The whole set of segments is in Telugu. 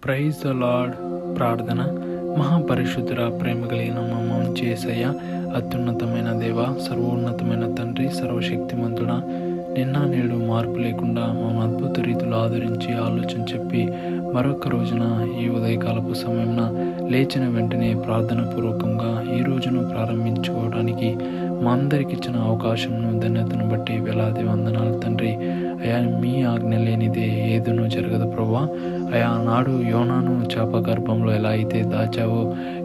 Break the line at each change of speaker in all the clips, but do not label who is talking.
Praise the lord. ప్రార్థన. మహాపరిశుద్ధుర, ప్రేమ కలిగిన మా మంచి యేసయ్య, అత్యున్నతమైన దేవ, సర్వోన్నతమైన తండ్రి, సర్వశక్తిమంతుడ, నిన్న నేడు మార్పు లేకుండా మమ్మల్ని అద్భుత రీతిలో ఆదరించి ఆలోచన చెప్పి మరొక రోజున ఈ ఉదయకాలపు సమయంన లేచిన వెంటనే ప్రార్థన పూర్వకంగా ఈ రోజును ప్రారంభించుకోవడానికి మా అందరికి ఇచ్చిన అవకాశంను ధన్యతను బట్టి వేలాది వందనాలు తండ్రి. అయా, మీ ఆజ్ఞ లేనిదే ఏదునూ జరగదు ప్రభా. అయా, నాడు యోనాను చేప గర్భంలో ఎలా అయితే దాచావో,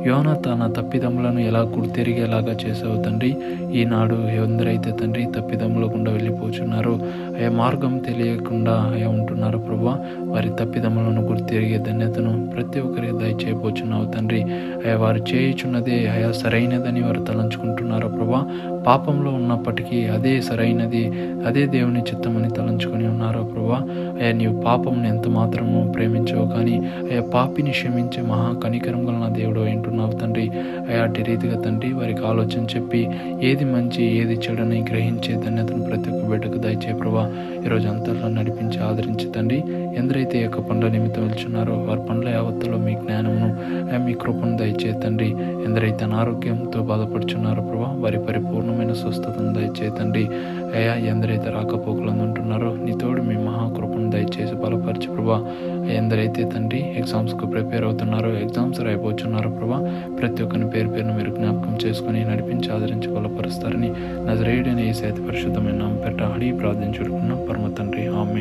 యోన తన తప్పిదములను ఎలా గుర్తెరిగేలాగా చేసావు తండ్రి. ఈనాడు ఎందరైతే తండ్రి తప్పిదములో గుండా వెళ్ళిపోతున్నారు, అయా మార్గం తెలియకుండా అయా ఉంటున్నారు ప్రభా, వారి తప్పిదములను గుర్తెరిగే ధన్యతను ప్రతి ఒక్కరికి దయచేయబోచున్నావు తండ్రి. అయా, వారు చేయుచున్నదే అయా సరైనదని వారు తలంచుకుంటున్నారు ప్రభా. పాపంలో ఉన్నప్పటికీ అదే సరైనది, అదే దేవుని చిత్తమని తలంచుకొని ఉన్నారో ప్రభా. అయా, నీవు పాపంని ఎంత మాత్రము ప్రేమించవు, కానీ అయా పాపిని క్షమించే మహా కనికరం గల నా దేవుడు వింటున్నావు తండ్రి. అయా, అటు రీతిగా తండ్రి వారికి ఆలోచన చెప్పి ఏది మంచి ఏది చెడుని గ్రహించే ధన్యతను ప్రతి ఒక్క బిడ్డకు దయచే ప్రభా. ఈరోజు అంతర్లో నడిపించి ఆదరించి తండ్రి, ఎందరైతే యొక్క పనుల నిమిత్తం వెళ్తున్నారో వారి పనుల యావత్తులో మీ జ్ఞానమును మీ కృపను దయచే తండ్రి. ఎందరైతే అనారోగ్యంతో బాధపడుచున్నారో ప్రభా, వారి పరిపూర్ణమైన స్వస్థతను దయచే తండ్రి. అయా, ఎందరైతే రాకపోకలను ఉంటున్నారో నీ తోడు మీ మహాకృపను దయచేసి బలపరచు ప్రభా. ఎందరైతే తండ్రి ఎగ్జామ్స్కు ప్రిపేర్ అవుతున్నారో, ఎగ్జామ్స్ రాయిపోతున్నారో ప్రభా, ప్రతి ఒక్కరిని పేరును మీరు జ్ఞాపకం చేసుకుని నడిపించి ఆదరించి బలపరుస్తారని నజరేయుడైన యేసు అతి పరిశుద్ధమైన నామమున అడిగి ప్రార్థించుకున్నాం పరమ తండ్రి. ఆమేన్.